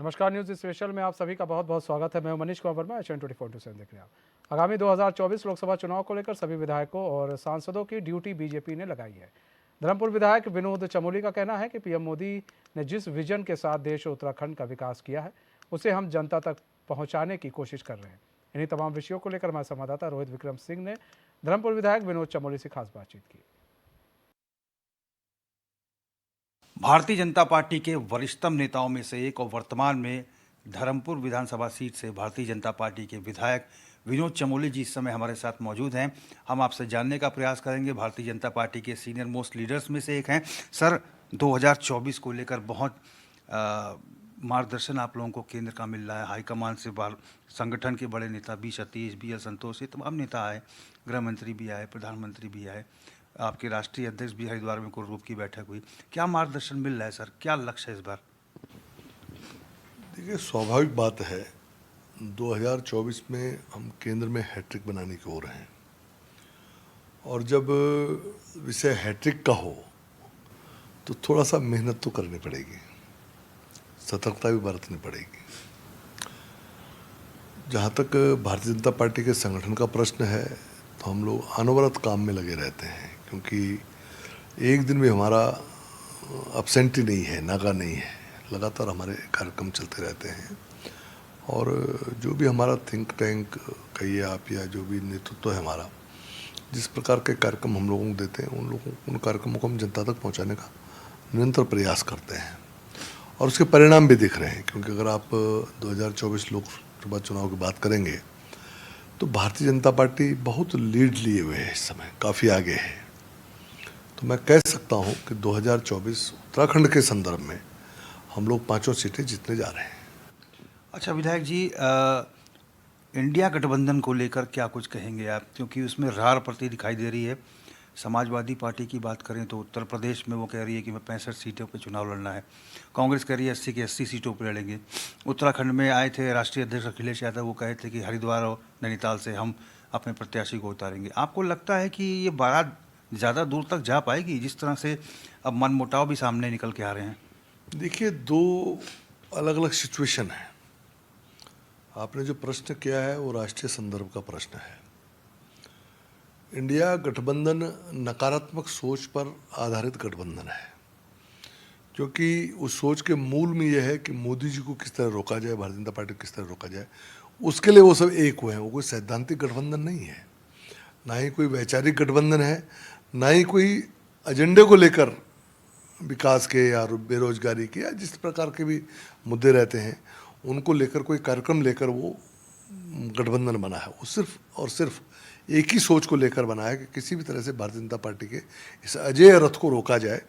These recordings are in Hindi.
नमस्कार, न्यूज़ स्पेशल में आप सभी का बहुत बहुत स्वागत है। मैं मनीष कुमार वर्मा, एच 24/7 देख रहे हैं आप। आगामी 2024 लोकसभा चुनाव को लेकर सभी विधायकों और सांसदों की ड्यूटी बीजेपी ने लगाई है। धर्मपुर विधायक विनोद चमोली का कहना है कि पीएम मोदी ने जिस विजन के साथ देश और उत्तराखंड का विकास किया है, उसे हम जनता तक पहुँचाने की कोशिश कर रहे हैं। इन्हीं तमाम विषयों को लेकर हमारे संवाददाता रोहित विक्रम सिंह ने धर्मपुर विधायक विनोद चमोली से खास बातचीत की। भारतीय जनता पार्टी के वरिष्ठतम नेताओं में से एक और वर्तमान में धर्मपुर विधानसभा सीट से भारतीय जनता पार्टी के विधायक विनोद चमोली जी इस समय हमारे साथ मौजूद हैं। हम आपसे जानने का प्रयास करेंगे। भारतीय जनता पार्टी के सीनियर मोस्ट लीडर्स में से एक हैं। सर, 2024 को लेकर बहुत मार्गदर्शन आप लोगों को केंद्र का मिल रहा है। हाईकमान से संगठन के बड़े नेता बी सतीश, बी एल संतोष, ये तमाम नेता आए, गृह मंत्री भी आए, प्रधानमंत्री भी आए, आपके राष्ट्रीय अध्यक्ष भी हरिद्वार में कोर ग्रुप की बैठक हुई। क्या मार्गदर्शन मिल रहा है सर? क्या लक्ष्य है इस बार? देखिए, स्वाभाविक बात है, 2024 में हम केंद्र में हैट्रिक बनाने की ओर हैं और जब विषय हैट्रिक का हो तो थोड़ा सा मेहनत तो करनी पड़ेगी, सतर्कता भी बरतनी पड़ेगी। जहाँ तक भारतीय जनता पार्टी के संगठन का प्रश्न है तो हम लोग अनवरत काम में लगे रहते हैं, क्योंकि एक दिन भी हमारा अब्सेंटी नहीं है, नागा नहीं है। लगातार हमारे कार्यक्रम चलते रहते हैं और जो भी हमारा थिंक टैंक कहिए आप या जो भी नेतृत्व है हमारा, जिस प्रकार के कार्यक्रम हम लोगों को देते हैं उन कार्यक्रमों को हम जनता तक पहुंचाने का निरंतर प्रयास करते हैं और उसके परिणाम भी दिख रहे हैं। क्योंकि अगर आप 2024 लोकसभा चुनाव की बात करेंगे तो भारतीय जनता पार्टी बहुत लीड लिए हुए है, इस समय काफ़ी आगे है। तो मैं कह सकता हूं कि 2024 उत्तराखंड के संदर्भ में हम लोग 5 सीटें जीतने जा रहे हैं। अच्छा विधायक जी, इंडिया गठबंधन को लेकर क्या कुछ कहेंगे आप? क्योंकि उसमें रार प्रति दिखाई दे रही है। समाजवादी पार्टी की बात करें तो उत्तर प्रदेश में वो कह रही है कि मैं 65 सीटों पर चुनाव लड़ना है। कांग्रेस कह रही है 80 की 80 सीटों पर लड़ेंगे। उत्तराखंड में आए थे राष्ट्रीय अध्यक्ष अखिलेश यादव, वो कहे थे कि हरिद्वार और नैनीताल से हम अपने प्रत्याशी को उतारेंगे। आपको लगता है कि ये बारात ज़्यादा दूर तक जा पाएगी, जिस तरह से अब मनमुटाव भी सामने निकल के आ रहे हैं? देखिए, 2 अलग अलग सिचुएशन है। आपने जो प्रश्न किया है वो राष्ट्रीय संदर्भ का प्रश्न है। इंडिया गठबंधन नकारात्मक सोच पर आधारित गठबंधन है, क्योंकि उस सोच के मूल में यह है कि मोदी जी को किस तरह रोका जाए, भारतीय जनता पार्टी को किस तरह रोका जाए, उसके लिए वो सब एक हुए हैं। वो कोई सैद्धांतिक गठबंधन नहीं है, ना ही कोई वैचारिक गठबंधन है, ना ही कोई एजेंडे को लेकर विकास के या बेरोजगारी के या जिस प्रकार के भी मुद्दे रहते हैं उनको लेकर कोई कार्यक्रम लेकर वो गठबंधन बना है। वो सिर्फ और सिर्फ एक ही सोच को लेकर बना है कि किसी भी तरह से भारतीय जनता पार्टी के इस अजेय रथ को रोका जाए।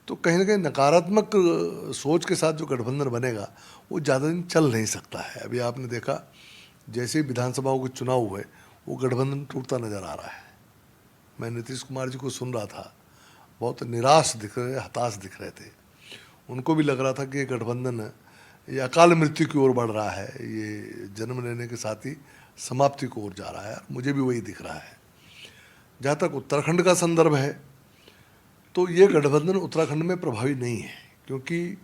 तो कहीं ना कहीं नकारात्मक सोच के साथ जो गठबंधन बनेगा वो ज़्यादा दिन चल नहीं सकता है। अभी आपने देखा, जैसे ही विधानसभाओं के चुनाव हुए वो गठबंधन टूटता नज़र आ रहा है। मैं नीतीश कुमार जी को सुन रहा था, बहुत निराश दिख रहे, हताश दिख रहे थे। उनको भी लग रहा था कि ये गठबंधन ये अकाल मृत्यु की ओर बढ़ रहा है, ये जन्म लेने के साथ ही समाप्ति की ओर जा रहा है। मुझे भी वही दिख रहा है। जहाँ तक उत्तराखंड का संदर्भ है तो ये गठबंधन उत्तराखंड में प्रभावी नहीं है, क्योंकि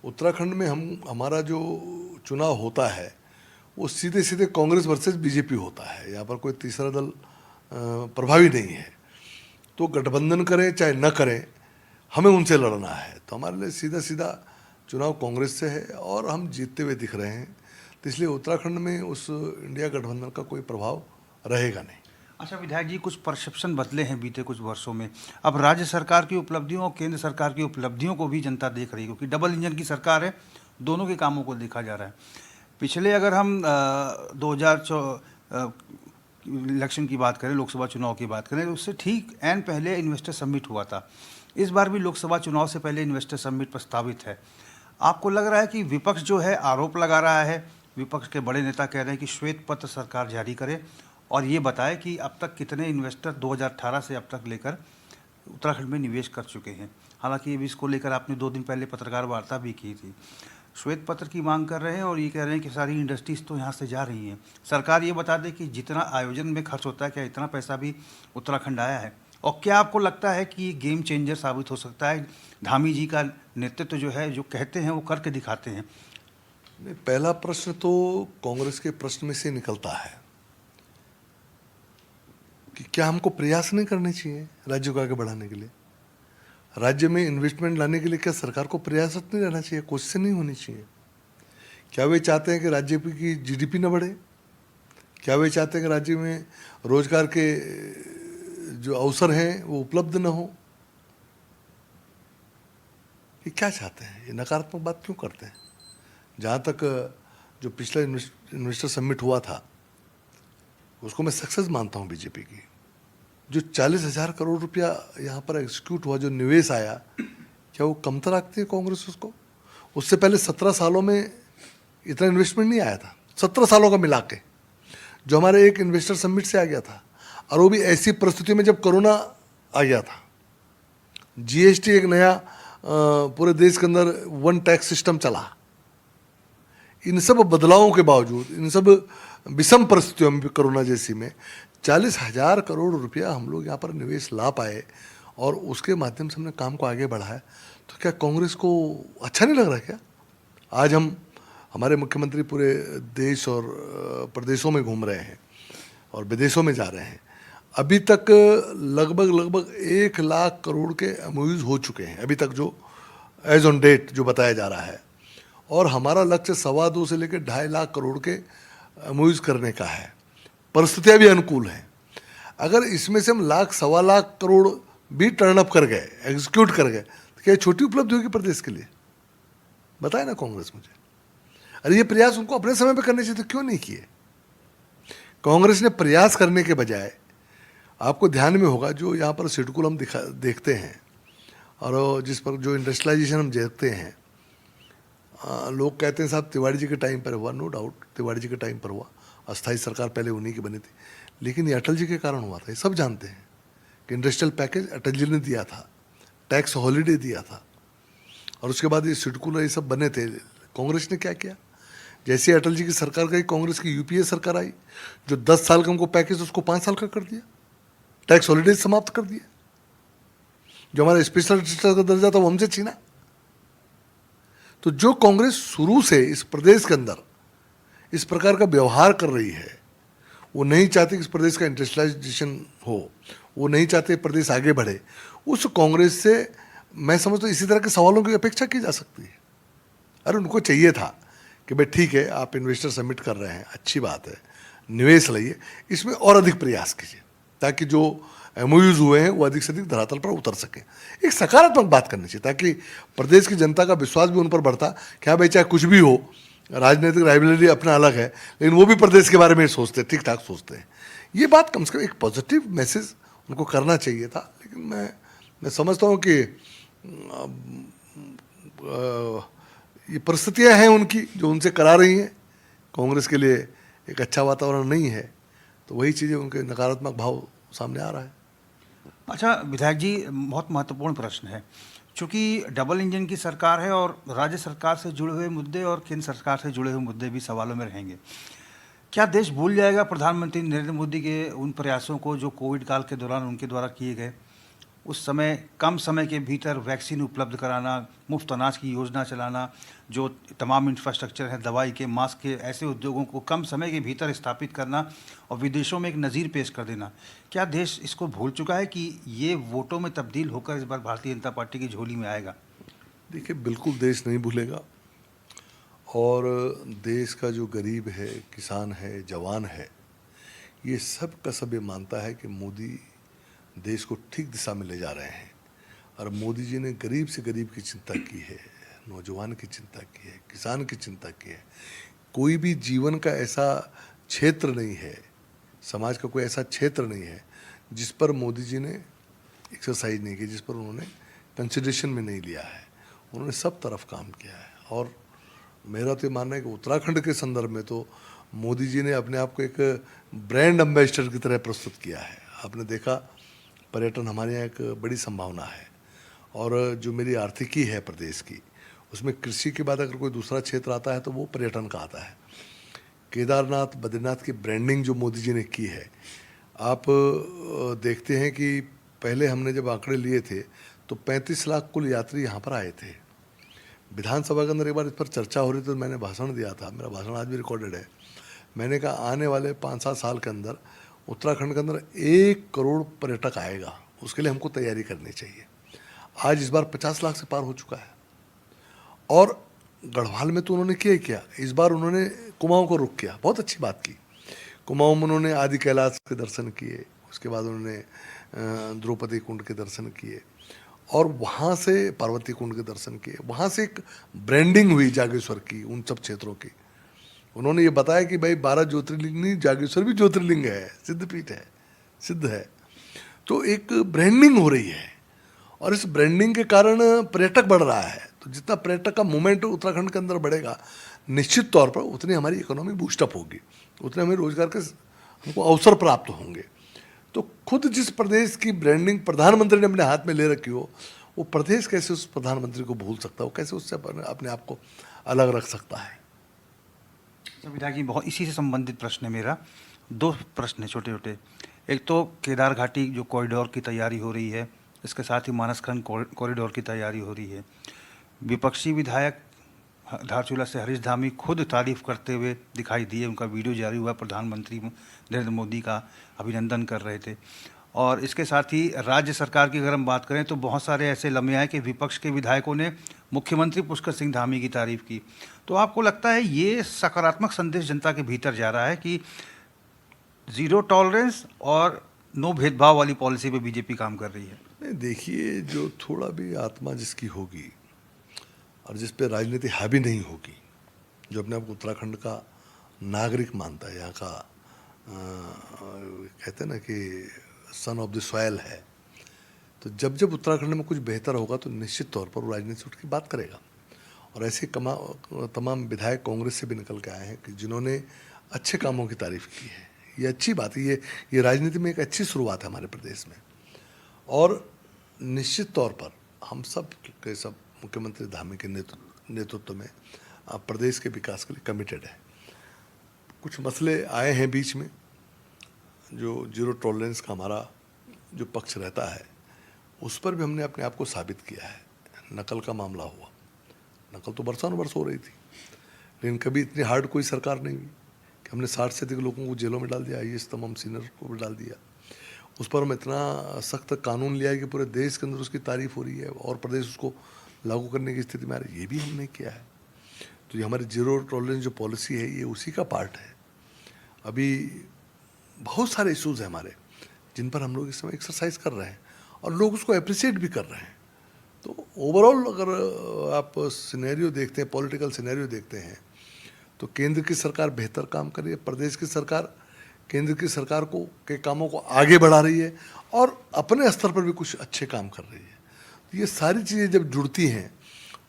उत्तराखंड में हमारा जो चुनाव होता है वो सीधे सीधे कांग्रेस वर्सेस बीजेपी होता है। यहाँ पर कोई तीसरा दल प्रभावी नहीं है। तो गठबंधन करें चाहे न करें, हमें उनसे लड़ना है। तो हमारे लिए सीधा सीधा चुनाव कांग्रेस से है और हम जीतते हुए दिख रहे हैं। तो इसलिए उत्तराखंड में उस इंडिया गठबंधन का कोई प्रभाव रहेगा नहीं। अच्छा विधायक जी, कुछ परसेप्शन बदले हैं बीते कुछ वर्षों में। अब राज्य सरकार की उपलब्धियों और केंद्र सरकार की उपलब्धियों को भी जनता देख रही है, क्योंकि डबल इंजन की सरकार है, दोनों के कामों को देखा जा रहा है। पिछले अगर हम 2004 इलेक्शन की बात करें, लोकसभा चुनाव की बात करें, तो उससे ठीक एन पहले इन्वेस्टर समिट हुआ था। इस बार भी लोकसभा चुनाव से पहले इन्वेस्टर समिट प्रस्तावित है। आपको लग रहा है कि विपक्ष जो है आरोप लगा रहा है, विपक्ष के बड़े नेता कह रहे हैं कि श्वेत पत्र सरकार जारी करे और ये बताए कि अब तक कितने इन्वेस्टर 2018 से अब तक लेकर उत्तराखंड में निवेश कर चुके हैं। हालांकि इसको लेकर आपने 2 दिन पहले पत्रकार वार्ता भी की थी। श्वेत पत्र की मांग कर रहे हैं और ये कह रहे हैं कि सारी इंडस्ट्रीज तो यहाँ से जा रही हैं। सरकार ये बता दे कि जितना आयोजन में खर्च होता है, क्या इतना पैसा भी उत्तराखंड आया है? और क्या आपको लगता है कि ये गेम चेंजर साबित हो सकता है? धामी जी का नेतृत्व जो है, जो कहते हैं वो करके दिखाते हैं। नहीं, पहला प्रश्न तो कांग्रेस के प्रश्न में से निकलता है कि क्या हमको प्रयास नहीं करने चाहिए राज्य को आगे बढ़ाने के लिए। राज्य में इन्वेस्टमेंट लाने के लिए क्या सरकार को प्रयासरत नहीं रहना चाहिए, कोशिश नहीं होनी चाहिए? क्या वे चाहते हैं कि राज्य की जीडीपी न बढ़े? क्या वे चाहते हैं कि राज्य में रोजगार के जो अवसर हैं वो उपलब्ध न हो? ये क्या चाहते हैं? ये नकारात्मक बात क्यों करते हैं? जहाँ तक जो पिछला इन्वेस्टर समिट हुआ था उसको मैं सक्सेस मानता हूँ बीजेपी की। जो 40,000 करोड़ रुपया यहाँ पर एग्जीक्यूट हुआ, जो निवेश आया, क्या वो कमतर रखती है कांग्रेस उसको? उससे पहले 17 सालों में इतना इन्वेस्टमेंट नहीं आया था, 17 सालों का मिला के, जो हमारे एक इन्वेस्टर समिट से आ गया था। और वो भी ऐसी परिस्थितियों में जब कोरोना आ गया था। जीएसटी एक नया पूरे देश के अंदर वन टैक्स सिस्टम चला। इन सब बदलावों के बावजूद, इन सब विषम परिस्थितियों में, कोरोना जैसी में 40,000 करोड़ रुपया हम लोग यहाँ पर निवेश ला पाए और उसके माध्यम से हमने काम को आगे बढ़ाया। तो क्या कांग्रेस को अच्छा नहीं लग रहा है क्या? आज हमारे मुख्यमंत्री पूरे देश और प्रदेशों में घूम रहे हैं और विदेशों में जा रहे हैं। अभी तक लगभग 1 लाख करोड़ के एमओयूज हो चुके हैं अभी तक, जो एज ऑन डेट जो बताया जा रहा है। और हमारा लक्ष्य 2.25 से लेकर 2.5 लाख करोड़ के एमओयूज करने का है। परिस्थितियाँ भी अनुकूल हैं। अगर इसमें से हम 1.25 लाख करोड़ भी टर्न अप कर गए, एग्जीक्यूट कर गए, तो क्या छोटी उपलब्धि होगी प्रदेश के लिए? बताए ना कांग्रेस मुझे। अरे ये प्रयास उनको अपने समय पे करने चाहिए, तो क्यों नहीं किए? कांग्रेस ने प्रयास करने के बजाय, आपको ध्यान में होगा जो यहाँ पर सिडकुल हम देखते हैं और जिस पर जो इंडस्ट्रियलाइजेशन हम देखते हैं, लोग कहते हैं साहब तिवारी जी के टाइम पर हुआ। नो डाउट तिवारी जी के टाइम पर हुआ, अस्थाई सरकार पहले उन्हीं की बनी थी, लेकिन ये अटल जी के कारण हुआ था। ये सब जानते हैं कि इंडस्ट्रियल पैकेज अटल जी ने दिया था, टैक्स हॉलीडे दिया था, और उसके बाद ये सिडकुल ये सब बने थे। कांग्रेस ने क्या किया? जैसे अटल जी की सरकार गई, कांग्रेस की यूपीए सरकार आई, जो 10 साल का हमको पैकेज उसको 5 साल का कर दिया, टैक्स हॉलीडे समाप्त कर दिया। जो हमारा स्पेशल रजिस्टर का दर्जा था वो हमसे छीना। तो जो कांग्रेस शुरू से इस प्रदेश के अंदर इस प्रकार का व्यवहार कर रही है, वो नहीं चाहती कि इस प्रदेश का इंडस्ट्रियलाइजेशन हो, वो नहीं चाहते प्रदेश आगे बढ़े। उस कांग्रेस से मैं समझता हूँ इसी तरह के सवालों की अपेक्षा की जा सकती है। अरे उनको चाहिए था कि भाई ठीक है, आप इन्वेस्टर सबमिट कर रहे हैं, अच्छी बात है, निवेश लाइए, इसमें और अधिक प्रयास कीजिए ताकि जो एमओयूज हुए हैं वो अधिक से अधिक धरातल पर उतर सकें। एक सकारात्मक बात करनी चाहिए ताकि प्रदेश की जनता का विश्वास भी उन पर बढ़ता। क्या भाई चाहे कुछ भी हो, राजनीतिक राइवलरी अपना अलग है, लेकिन वो भी प्रदेश के बारे में सोचते हैं, ठीक ठाक सोचते हैं। ये बात कम से कम एक पॉजिटिव मैसेज उनको करना चाहिए था। लेकिन मैं समझता हूँ कि ये परिस्थितियाँ हैं उनकी जो उनसे करा रही हैं। कांग्रेस के लिए एक अच्छा वातावरण नहीं है, तो वही चीज़ें उनके नकारात्मक भाव सामने आ रहा है। अच्छा विधायक जी, बहुत महत्वपूर्ण प्रश्न है। चूँकि डबल इंजन की सरकार है और राज्य सरकार से जुड़े हुए मुद्दे और केंद्र सरकार से जुड़े हुए मुद्दे भी सवालों में रहेंगे। क्या देश भूल जाएगा प्रधानमंत्री नरेंद्र मोदी के उन प्रयासों को जो कोविड काल के दौरान उनके द्वारा किए गए? उस समय कम समय के भीतर वैक्सीन उपलब्ध कराना, मुफ्त अनाज की योजना चलाना, जो तमाम इंफ्रास्ट्रक्चर है, दवाई के, मास्क के, ऐसे उद्योगों को कम समय के भीतर स्थापित करना और विदेशों में एक नज़ीर पेश कर देना। क्या देश इसको भूल चुका है कि ये वोटों में तब्दील होकर इस बार भारतीय जनता पार्टी की झोली में आएगा? देखिए, बिल्कुल देश नहीं भूलेगा। और देश का जो गरीब है, किसान है, जवान है, ये सब का सब ये मानता है कि मोदी देश को ठीक दिशा में ले जा रहे हैं। और मोदी जी ने गरीब से गरीब की चिंता की है, नौजवान की चिंता की है, किसान की चिंता की है। कोई भी जीवन का ऐसा क्षेत्र नहीं है, समाज का कोई ऐसा क्षेत्र नहीं है जिस पर मोदी जी ने एक्सरसाइज नहीं की, जिस पर उन्होंने कंसिडरेशन में नहीं लिया है। उन्होंने सब तरफ काम किया है। और मेरा तो मानना है कि उत्तराखंड के संदर्भ में तो मोदी जी ने अपने आप को एक ब्रांड एम्बेसडर की तरह प्रस्तुत किया है। आपने देखा, पर्यटन हमारे यहाँ एक बड़ी संभावना है। और जो मेरी आर्थिकी है प्रदेश की, उसमें कृषि के बाद अगर कोई दूसरा क्षेत्र आता है तो वो पर्यटन का आता है। केदारनाथ, बद्रीनाथ की ब्रांडिंग जो मोदी जी ने की है, आप देखते हैं कि पहले हमने जब आंकड़े लिए थे तो 35 लाख कुल यात्री यहाँ पर आए थे। विधानसभा के अंदर एक बार इस पर चर्चा हो रही थी तो मैंने भाषण दिया था, मेरा भाषण आज भी रिकॉर्डेड है। मैंने कहा आने वाले 5-7 साल के अंदर उत्तराखंड के अंदर 1 करोड़ पर्यटक आएगा, उसके लिए हमको तैयारी करनी चाहिए। आज इस बार 50 लाख से पार हो चुका है। और गढ़वाल में तो उन्होंने किया ही किया, इस बार उन्होंने कुमाऊं को रुख किया, बहुत अच्छी बात की। कुमाऊं में उन्होंने आदि कैलाश के दर्शन किए, उसके बाद उन्होंने द्रौपदी कुंड के दर्शन किए और वहाँ से पार्वती कुंड के दर्शन किए। वहाँ से एक ब्रांडिंग हुई जागेश्वर की, उन सब क्षेत्रों की। उन्होंने ये बताया कि भाई 12 ज्योतिर्लिंग नहीं, जागेश्वर भी ज्योतिर्लिंग है, सिद्धपीठ है, सिद्ध है। तो एक ब्रांडिंग हो रही है और इस ब्रांडिंग के कारण पर्यटक बढ़ रहा है। तो जितना पर्यटक का मूवमेंट उत्तराखंड के अंदर बढ़ेगा, निश्चित तौर पर उतनी हमारी इकोनॉमी बूस्टअप होगी, उतने हमें रोजगार के हमको अवसर प्राप्त होंगे। तो खुद जिस प्रदेश की ब्रांडिंग प्रधानमंत्री ने अपने हाथ में ले रखी हो, वो प्रदेश कैसे उस प्रधानमंत्री को भूल सकता है, वो कैसे उससे अपने आप को अलग रख सकता है। विधायक जी, बहुत इसी से संबंधित प्रश्न है मेरा। 2 प्रश्न है छोटे छोटे। एक तो केदार घाटी जो कॉरिडोर की तैयारी हो रही है, इसके साथ ही मानसखंड कॉरिडोर की तैयारी हो रही है। विपक्षी विधायक धारचूला से हरीश धामी खुद तारीफ करते हुए दिखाई दिए, उनका वीडियो जारी हुआ, प्रधानमंत्री नरेंद्र मोदी का अभिनंदन कर रहे थे। और इसके साथ ही राज्य सरकार की अगर हम बात करें तो बहुत सारे ऐसे लम्हे हैं कि विपक्ष के विधायकों ने मुख्यमंत्री पुष्कर सिंह धामी की तारीफ की। तो आपको लगता है ये सकारात्मक संदेश जनता के भीतर जा रहा है कि ज़ीरो टॉलरेंस और नो भेदभाव वाली पॉलिसी पे बीजेपी काम कर रही है? नहीं, देखिए, जो थोड़ा भी आत्मा जिसकी होगी और जिस पे राजनीति हावी नहीं होगी, जो अपने आप को उत्तराखंड का नागरिक मानता है, यहाँ का कहते हैं ना कि सन ऑफ द सॉयल है, तो जब जब उत्तराखंड में कुछ बेहतर होगा तो निश्चित तौर पर वो राजनीति उठ की बात करेगा। और ऐसे तमाम विधायक कांग्रेस से भी निकल के आए हैं कि जिन्होंने अच्छे कामों की तारीफ की है। ये अच्छी बात है, ये राजनीति में एक अच्छी शुरुआत है हमारे प्रदेश में। और निश्चित तौर पर हम सब के सब मुख्यमंत्री धामी के नेतृत्व में प्रदेश के विकास के लिए कमिटेड है। कुछ मसले आए हैं बीच में, जो जीरो टॉलरेंस का हमारा जो पक्ष रहता है, उस पर भी हमने अपने आप को साबित किया है। नकल का मामला हुआ, नकल तो बरसानों वर्ष हो रही थी, लेकिन कभी इतनी हार्ड कोई सरकार नहीं हुई कि हमने 60 से अधिक लोगों को जेलों में डाल दिया, IAS तमाम सीनियर को भी डाल दिया। उस पर हम इतना सख्त कानून लिया है कि पूरे देश के अंदर उसकी तारीफ हो रही है और प्रदेश उसको लागू करने की स्थिति में आ रही है। ये भी हमने किया है। तो ये हमारी जीरो टॉलरेंस जो पॉलिसी है, ये उसी का पार्ट है। अभी बहुत सारे इश्यूज़ हैं हमारे, जिन पर हम लोग इस समय एक्सरसाइज कर रहे हैं और लोग उसको अप्रिशिएट भी कर रहे हैं। तो ओवरऑल अगर आप सिनेरियो देखते हैं, पॉलिटिकल सिनेरियो देखते हैं, तो केंद्र की सरकार बेहतर काम कर रही है, प्रदेश की सरकार केंद्र की सरकार के कामों को आगे बढ़ा रही है और अपने स्तर पर भी कुछ अच्छे काम कर रही है। तो ये सारी चीज़ें जब जुड़ती हैं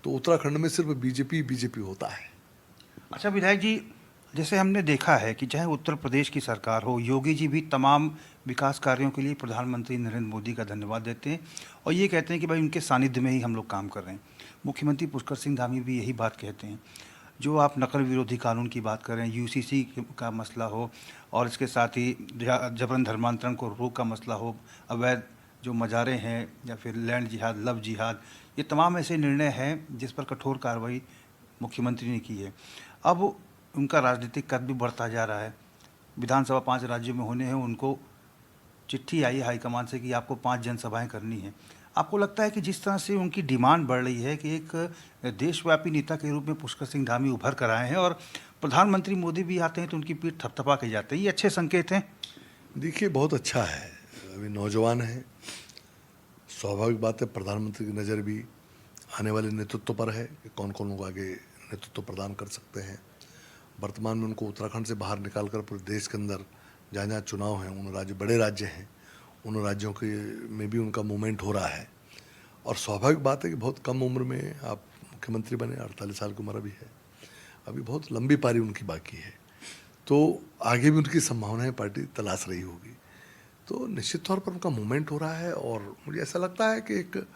तो उत्तराखंड में सिर्फ बीजेपी होता है। अच्छा विधायक जी, जैसे हमने देखा है कि चाहे उत्तर प्रदेश की सरकार हो, योगी जी भी तमाम विकास कार्यों के लिए प्रधानमंत्री नरेंद्र मोदी का धन्यवाद देते हैं और ये कहते हैं कि भाई उनके सानिध्य में ही हम लोग काम कर रहे हैं। मुख्यमंत्री पुष्कर सिंह धामी भी यही बात कहते हैं। जो आप नकल विरोधी कानून की बात कर रहे हैं, UCC का मसला हो और इसके साथ ही जबरन धर्मांतरण को रोक का मसला हो, अवैध जो मज़ारे हैं या फिर लैंड जिहाद, लव जिहाद, ये तमाम ऐसे निर्णय हैं जिस पर कठोर कार्रवाई मुख्यमंत्री ने की है। अब उनका राजनीतिक कद भी बढ़ता जा रहा है। विधानसभा 5 राज्यों में होने हैं, उनको चिट्ठी आई हाईकमान से कि आपको 5 जनसभाएं करनी हैं। आपको लगता है कि जिस तरह से उनकी डिमांड बढ़ रही है कि एक देशव्यापी नेता के रूप में पुष्कर सिंह धामी उभर कर आए हैं और प्रधानमंत्री मोदी भी आते हैं तो उनकी पीठ थपथपा के जाते हैं, ये अच्छे संकेत हैं? देखिए, बहुत अच्छा है। अभी नौजवान है, स्वाभाविक बात है, प्रधानमंत्री की नज़र भी आने वाले नेतृत्व पर है कि कौन कौन लोग आगे नेतृत्व प्रदान कर सकते हैं। वर्तमान में उनको उत्तराखंड से बाहर निकाल कर पूरे देश के अंदर जहाँ जहाँ चुनाव हैं, उन राज्य बड़े राज्य हैं, उन राज्यों के में भी उनका मूवमेंट हो रहा है। और स्वाभाविक बात है कि बहुत कम उम्र में आप मुख्यमंत्री बने, 48 साल की उम्र भी है, अभी बहुत लंबी पारी उनकी बाकी है, तो आगे भी उनकी संभावनाएं पार्टी तलाश रही होगी। तो निश्चित तौर पर उनका मूवमेंट हो रहा है और मुझे ऐसा लगता है कि एक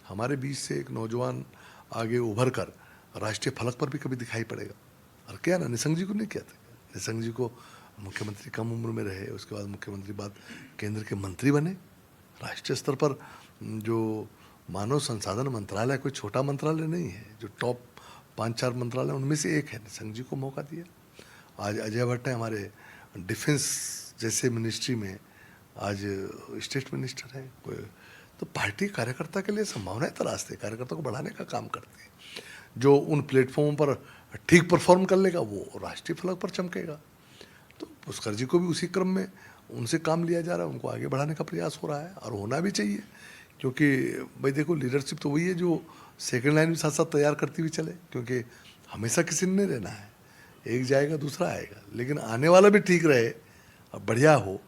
हमारे बीच से एक नौजवान आगे उभर कर राष्ट्रीय फलक पर भी कभी दिखाई पड़ेगा। और क्या ना, निशंक जी को नहीं कहते, निशंक जी को मुख्यमंत्री कम उम्र में रहे, उसके बाद मुख्यमंत्री बाद केंद्र के मंत्री बने। राष्ट्रीय स्तर पर जो मानव संसाधन मंत्रालय कोई छोटा मंत्रालय नहीं है, जो टॉप 5-4 मंत्रालय उनमें से एक है, निशंक जी को मौका दिया। आज अजय भट्ट है हमारे डिफेंस जैसे मिनिस्ट्री में, आज स्टेट मिनिस्टर हैं कोई। तो पार्टी कार्यकर्ता के लिए संभावनाएं तलाशते हैं, कार्यकर्ता को बढ़ाने का काम करती है। जो उन प्लेटफॉर्म पर ठीक परफॉर्म कर लेगा वो राष्ट्रीय फलक पर चमकेगा। तो पुष्कर जी को भी उसी क्रम में उनसे काम लिया जा रहा है, उनको आगे बढ़ाने का प्रयास हो रहा है और होना भी चाहिए। क्योंकि भाई देखो, लीडरशिप तो वही है जो सेकंड लाइन भी साथ साथ तैयार करती हुई चले, क्योंकि हमेशा किसी ने नहीं रहना है, एक जाएगा दूसरा आएगा, लेकिन आने वाला भी ठीक रहे और बढ़िया हो,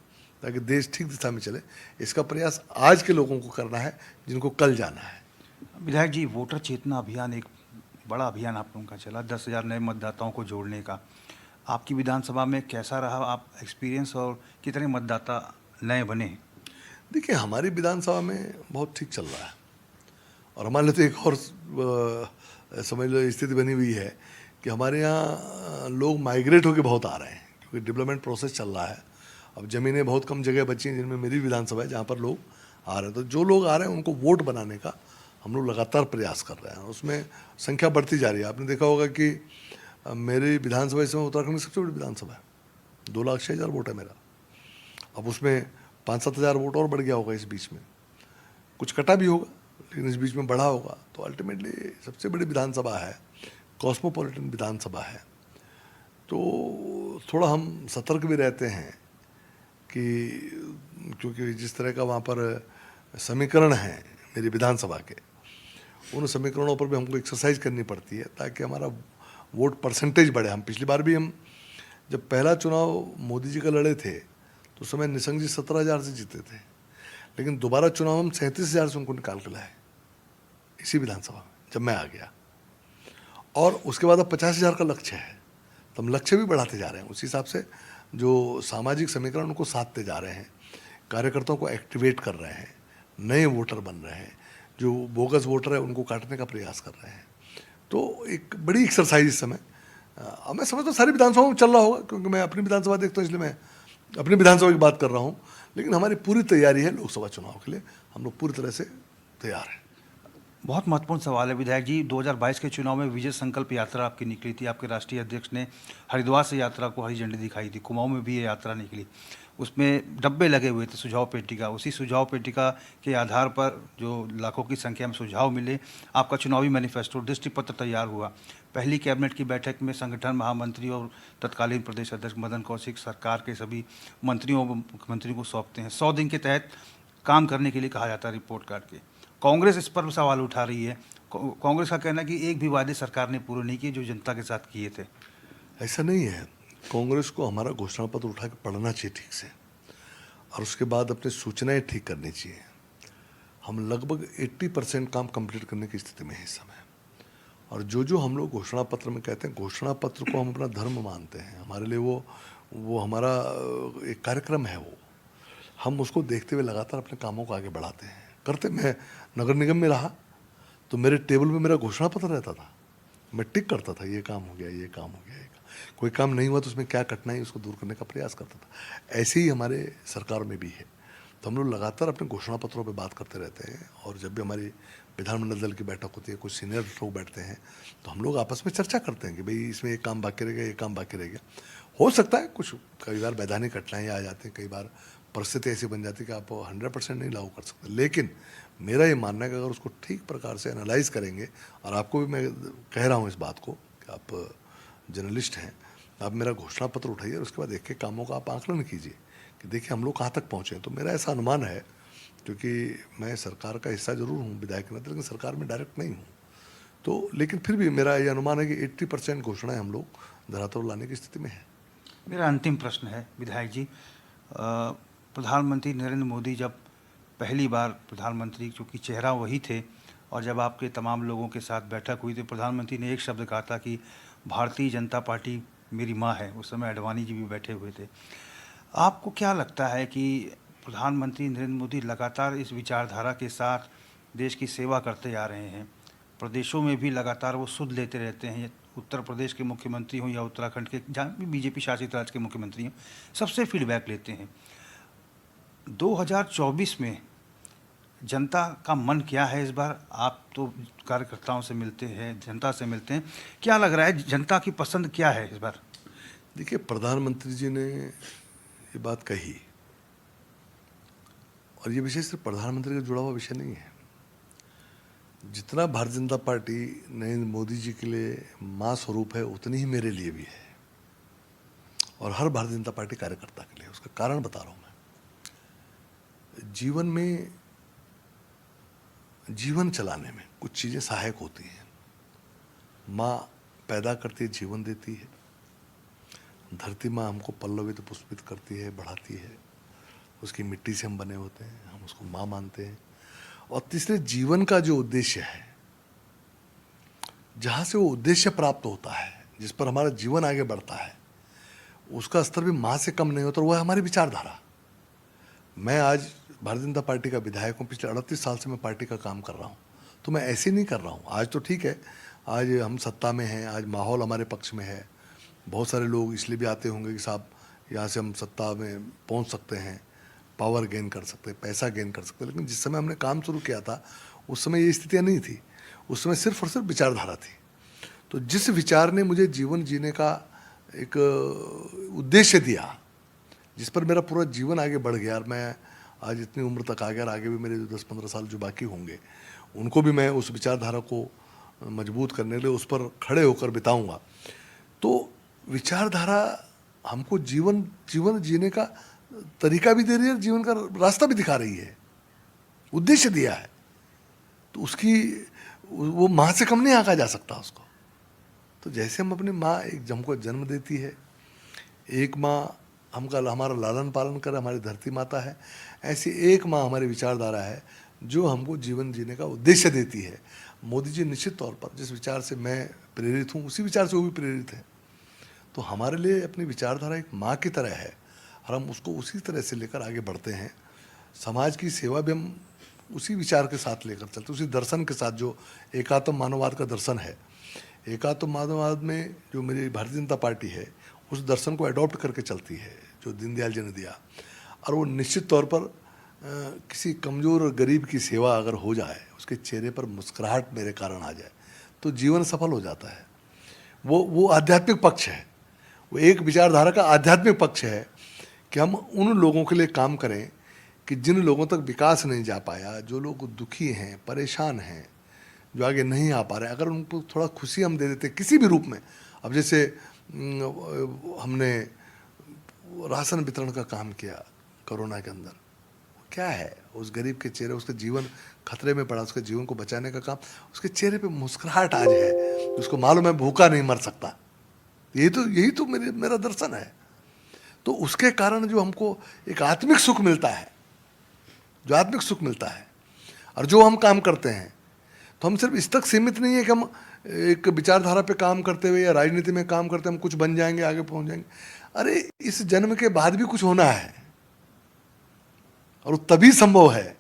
ताकि देश ठीक दिशा में चले। इसका प्रयास आज के लोगों को करना है जिनको कल जाना है। विधायक जी, वोटर चेतना अभियान एक बड़ा अभियान आप लोगों का चला, 10,000 नए मतदाताओं को जोड़ने का। आपकी विधानसभा में कैसा रहा आप एक्सपीरियंस, और कितने मतदाता नए बने? देखिए, हमारी विधानसभा में बहुत ठीक चल रहा है और हमारे लिए तो एक और समझ लो स्थिति बनी हुई है कि हमारे यहाँ लोग माइग्रेट होकर बहुत आ रहे हैं, क्योंकि डेवलपमेंट प्रोसेस चल रहा है। अब ज़मीनें बहुत कम जगह बची हैं जिनमें मेरी विधानसभा है, जहाँ पर लोग आ रहे हैं। तो जो लोग आ रहे हैं उनको वोट बनाने का हम लोग लगातार प्रयास कर रहे हैं, उसमें संख्या बढ़ती जा रही है। आपने देखा होगा कि मेरी विधानसभा इस समय उत्तराखंड की सबसे बड़ी विधानसभा है, 2,06,000 वोट है मेरा। अब उसमें 5-7 हज़ार वोट और बढ़ गया होगा, इस बीच में कुछ कटा भी होगा, लेकिन इस बीच में बढ़ा होगा। तो अल्टीमेटली सबसे बड़ी विधानसभा है, कॉस्मोपॉलिटन विधानसभा है। तो थोड़ा हम सतर्क भी रहते हैं कि क्योंकि जिस तरह का वहाँ पर समीकरण है मेरी विधानसभा के, उन समीकरणों पर भी हमको एक्सरसाइज करनी पड़ती है ताकि हमारा वोट परसेंटेज बढ़े। हम पिछली बार भी, हम जब पहला चुनाव मोदी जी का लड़े थे तो उस समय निशंक जी 17,000 से जीते थे, लेकिन दोबारा चुनाव हम 37,000 से उनको निकाल के लाए इसी विधानसभा में जब मैं आ गया। और उसके बाद अब 50,000 का लक्ष्य है, तो हम लक्ष्य भी बढ़ाते जा रहे हैं। उसी हिसाब से जो सामाजिक समीकरण उनको साधते जा रहे हैं, कार्यकर्ताओं को एक्टिवेट कर रहे हैं, नए वोटर बन रहे हैं, जो बोगस वोटर है उनको काटने का प्रयास कर रहे हैं। तो एक बड़ी एक्सरसाइज इस समय मैं समझता हूँ सारी विधानसभाओं में चल रहा होगा, क्योंकि मैं अपनी विधानसभा देखता हूँ इसलिए मैं अपनी विधानसभा की बात कर रहा हूँ। लेकिन हमारी पूरी तैयारी है लोकसभा चुनाव के लिए, हम लोग पूरी तरह से तैयार हैं। बहुत महत्वपूर्ण सवाल है विधायक जी। 2022 के चुनाव में विजय संकल्प यात्रा आपकी निकली थी, आपके राष्ट्रीय अध्यक्ष ने हरिद्वार से यात्रा को हरी झंडी दिखाई थी, कुमाऊं में भी ये यात्रा निकली। उसमें डब्बे लगे हुए थे सुझाव पेटिका, उसी सुझाव पेटिका के आधार पर जो लाखों की संख्या में सुझाव मिले, आपका चुनावी मैनिफेस्टो दृष्टि पत्र तैयार हुआ। पहली कैबिनेट की बैठक में संगठन महामंत्री और तत्कालीन प्रदेश अध्यक्ष मदन कौशिक सरकार के सभी मंत्रियों मुख्यमंत्री को सौंपते हैं। 100 दिन के तहत काम करने के लिए कहा जाता है रिपोर्ट कार्ड के। कांग्रेस इस पर सवाल उठा रही है। कांग्रेस का कहना है कि एक भी वादे सरकार ने पूरे नहीं किए जो जनता के साथ किए थे। ऐसा नहीं है, कांग्रेस को हमारा घोषणा पत्र उठा के पढ़ना चाहिए ठीक से, और उसके बाद अपनी सूचनाएं ठीक करनी चाहिए। हम लगभग 80% काम कंप्लीट करने की स्थिति में है इस समय, और जो हम लोग घोषणा पत्र में कहते हैं, घोषणा पत्र को हम अपना धर्म मानते हैं। हमारे लिए वो हमारा एक कार्यक्रम है। वो हम उसको देखते हुए लगातार अपने कामों को आगे बढ़ाते हैं, करते। मैं नगर निगम में रहा तो मेरे टेबल पे मेरा घोषणा पत्र रहता था, मैं टिक करता था, ये काम हो गया, ये काम हो गया, कोई काम नहीं हुआ तो उसमें क्या कठिनाई उसको दूर करने का प्रयास करता था। ऐसे ही हमारे सरकार में भी है। तो हम लोग लगातार अपने घोषणा पत्रों पे बात करते रहते हैं, और जब भी हमारी विधानमंडल दल की बैठक होती है, कुछ सीनियर लोग बैठते हैं, तो हम लोग आपस में चर्चा करते हैं कि भाई इसमें एक काम बाकी रह गया, ये काम बाकी रह गया। हो सकता है कुछ कई बार वैधानिक कठिनाइयाँ आ जाती हैं, कई बार परिस्थिति ऐसी बन जाती है कि आप 100% नहीं लागू कर सकते। लेकिन मेरा ये मानना है कि अगर उसको ठीक प्रकार से एनालाइज करेंगे, और आपको भी मैं कह रहा हूँ इस बात को कि आप जर्नलिस्ट हैं, आप मेरा घोषणा पत्र उठाइए और उसके बाद एक एक कामों का आप आकलन कीजिए कि देखिए हम लोग कहाँ तक पहुँचे। तो मेरा ऐसा अनुमान है, क्योंकि मैं सरकार का हिस्सा जरूर हूँ विधायक नाते, लेकिन सरकार में डायरेक्ट नहीं हूँ, तो लेकिन फिर भी मेरा ये अनुमान है कि 80% घोषणाएं हम लोग धरातल लाने की स्थिति में है। मेरा अंतिम प्रश्न है विधायक जी, प्रधानमंत्री नरेंद्र मोदी जब पहली बार प्रधानमंत्री, चूँकि चेहरा वही थे, और जब आपके तमाम लोगों के साथ बैठक हुई तो प्रधानमंत्री ने एक शब्द कहा था कि भारतीय जनता पार्टी मेरी माँ है। उस समय अडवाणी जी भी बैठे हुए थे। आपको क्या लगता है कि प्रधानमंत्री नरेंद्र मोदी लगातार इस विचारधारा के साथ देश की सेवा करते आ रहे हैं, प्रदेशों में भी लगातार वो सुध लेते रहते हैं, उत्तर प्रदेश के मुख्यमंत्री हों या उत्तराखंड के, जहाँ भी बीजेपी शासित राज्य के मुख्यमंत्री हों, सबसे फीडबैक लेते हैं। 2024 में जनता का मन क्या है इस बार? आप तो कार्यकर्ताओं से मिलते हैं, जनता से मिलते हैं, क्या लग रहा है जनता की पसंद क्या है इस बार? देखिए, प्रधानमंत्री जी ने ये बात कही, और ये विषय सिर्फ प्रधानमंत्री का जुड़ा हुआ विषय नहीं है। जितना भारतीय जनता पार्टी नरेंद्र मोदी जी के लिए मां स्वरूप है, उतनी ही मेरे लिए भी है, और हर भारतीय जनता पार्टी कार्यकर्ता के लिए। उसका कारण बता रहा हूं मैं। जीवन में, जीवन चलाने में कुछ चीजें सहायक होती हैं। माँ पैदा करती है, जीवन देती है। धरती माँ हमको पल्लवित पुष्पित करती है, बढ़ाती है। उसकी मिट्टी से हम बने होते हैं, हम उसको माँ मानते हैं। और तीसरे, जीवन का जो उद्देश्य है, जहाँ से वो उद्देश्य प्राप्त होता है, जिस पर हमारा जीवन आगे बढ़ता है, उसका स्तर भी माँ से कम नहीं होता, और वह है हमारी विचारधारा। मैं आज भारतीय जनता पार्टी का विधायक हूँ, पिछले 38 साल से मैं पार्टी का काम कर रहा हूँ। तो मैं ऐसे नहीं कर रहा हूँ। आज तो ठीक है, आज हम सत्ता में हैं, आज माहौल हमारे पक्ष में है। बहुत सारे लोग इसलिए भी आते होंगे कि साहब यहाँ से हम सत्ता में पहुँच सकते हैं, पावर गेन कर सकते हैं, पैसा गेन कर सकते हैं। लेकिन जिस समय हमने काम शुरू किया था, उस समय ये स्थितियाँ नहीं थी। उस समय सिर्फ और सिर्फ विचारधारा थी। तो जिस विचार ने मुझे जीवन जीने का एक उद्देश्य दिया, जिस पर मेरा पूरा जीवन आगे बढ़ गया, और मैं आज इतनी उम्र तक आ गया, और आगे भी मेरे 10-15 साल जो बाकी होंगे, उनको भी मैं उस विचारधारा को मजबूत करने के लिए उस पर खड़े होकर बिताऊंगा। तो विचारधारा हमको जीवन जीने का तरीका भी दे रही है, जीवन का रास्ता भी दिखा रही है, उद्देश्य दिया है। तो उसकी, वो माँ से कम नहीं आंका जा सकता उसको। तो जैसे हम अपनी माँ एक हमको जन्म देती है, एक माँ हमारा लालन पालन कर हमारी धरती माता है, ऐसी एक माँ हमारी विचारधारा है जो हमको जीवन जीने का उद्देश्य देती है। मोदी जी निश्चित तौर पर जिस विचार से मैं प्रेरित हूँ, उसी विचार से वो भी प्रेरित है। तो हमारे लिए अपनी विचारधारा एक माँ की तरह है, और हम उसको उसी तरह से लेकर आगे बढ़ते हैं। समाज की सेवा भी हम उसी विचार के साथ लेकर चलते, उसी दर्शन के साथ, जो एकात्म मानववाद का दर्शन है। एकात्म मानववाद में जो मेरी भारतीय जनता पार्टी है, उस दर्शन को अडॉप्ट करके चलती है, जो दीनदयाल जी ने दिया। और वो निश्चित तौर पर किसी कमज़ोर और गरीब की सेवा अगर हो जाए, उसके चेहरे पर मुस्कुराहट मेरे कारण आ जाए, तो जीवन सफल हो जाता है। वो आध्यात्मिक पक्ष है, वो एक विचारधारा का आध्यात्मिक पक्ष है कि हम उन लोगों के लिए काम करें कि जिन लोगों तक विकास नहीं जा पाया, जो लोग दुखी हैं, परेशान हैं, जो आगे नहीं आ पा रहे हैं, अगर उनको थोड़ा खुशी हम दे देते किसी भी रूप में। अब जैसे हमने राशन वितरण का काम किया कोरोना के अंदर, क्या है उस गरीब के चेहरे, उसका जीवन खतरे में पड़ा, उसके जीवन को बचाने का काम, उसके चेहरे पे मुस्कुराहट आज है, उसको मालूम है भूखा नहीं मर सकता। यही तो मेरा दर्शन है। तो उसके कारण जो हमको एक आत्मिक सुख मिलता है, जो आत्मिक सुख मिलता है, और जो हम काम करते हैं, तो हम सिर्फ इस तक सीमित नहीं है कि हम एक विचारधारा पे काम करते हुए या राजनीति में काम करते हम कुछ बन जाएंगे, आगे पहुंच जाएंगे। अरे इस जन्म के बाद भी कुछ होना है, और वो तभी संभव है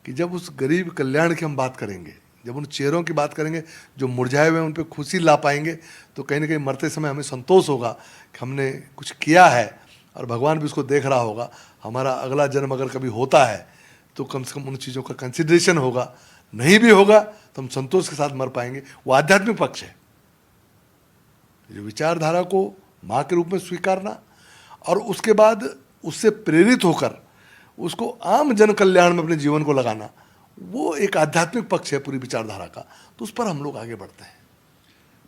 कि जब उस गरीब कल्याण की हम बात करेंगे, जब उन चेहरों की बात करेंगे जो मुरझाए हुए हैं, उन पर खुशी ला पाएंगे, तो कहीं ना कहीं मरते समय हमें संतोष होगा कि हमने कुछ किया है, और भगवान भी उसको देख रहा होगा। हमारा अगला जन्म अगर कभी होता है तो कम से कम उन चीज़ों का कंसिडरेशन होगा, नहीं भी होगा तो हम संतोष के साथ मर पाएंगे। वो आध्यात्मिक पक्ष है, जो विचारधारा को माँ के रूप में स्वीकारना, और उसके बाद उससे प्रेरित होकर उसको आम जन कल्याण में अपने जीवन को लगाना, वो एक आध्यात्मिक पक्ष है पूरी विचारधारा का। तो उस पर हम लोग आगे बढ़ते हैं।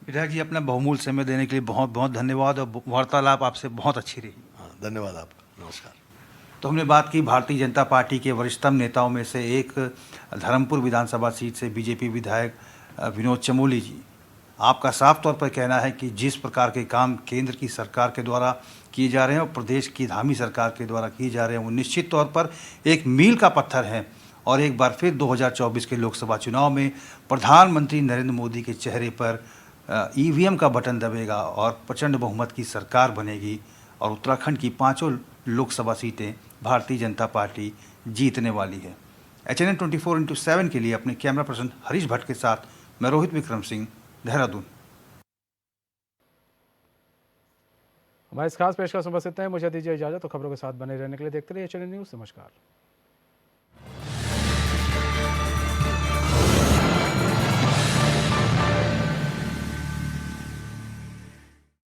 विधायक जी, अपना बहुमूल्य समय देने के लिए बहुत बहुत धन्यवाद, और वार्तालाप आपसे बहुत अच्छी रही। हाँ, धन्यवाद आपका, नमस्कार। तो हमने बात की भारतीय जनता पार्टी के वरिष्ठतम नेताओं में से एक, धर्मपुर विधानसभा सीट से बीजेपी विधायक विनोद चमोली जी। आपका साफ तौर पर कहना है कि जिस प्रकार के काम केंद्र की सरकार के द्वारा किए जा रहे हैं और प्रदेश की धामी सरकार के द्वारा किए जा रहे हैं, वो निश्चित तौर पर एक मील का पत्थर है, और एक बार फिर 2024 के लोकसभा चुनाव में प्रधानमंत्री नरेंद्र मोदी के चेहरे पर ईवीएम का बटन दबेगा और प्रचंड बहुमत की सरकार बनेगी, और उत्तराखंड की 5 लोकसभा सीटें भारतीय जनता पार्टी जीतने वाली है। HNN 24/7 के लिए अपने कैमरा पर्सन हरीश भट्ट के साथ मैं रोहित विक्रम सिंह, देहरादून। हमारे इस खास पेशकश में बस इतना है। मुझे दीजिए इजाजत, तो खबरों के साथ बने रहने के लिए देखते रहिए HNN न्यूज़। नमस्कार।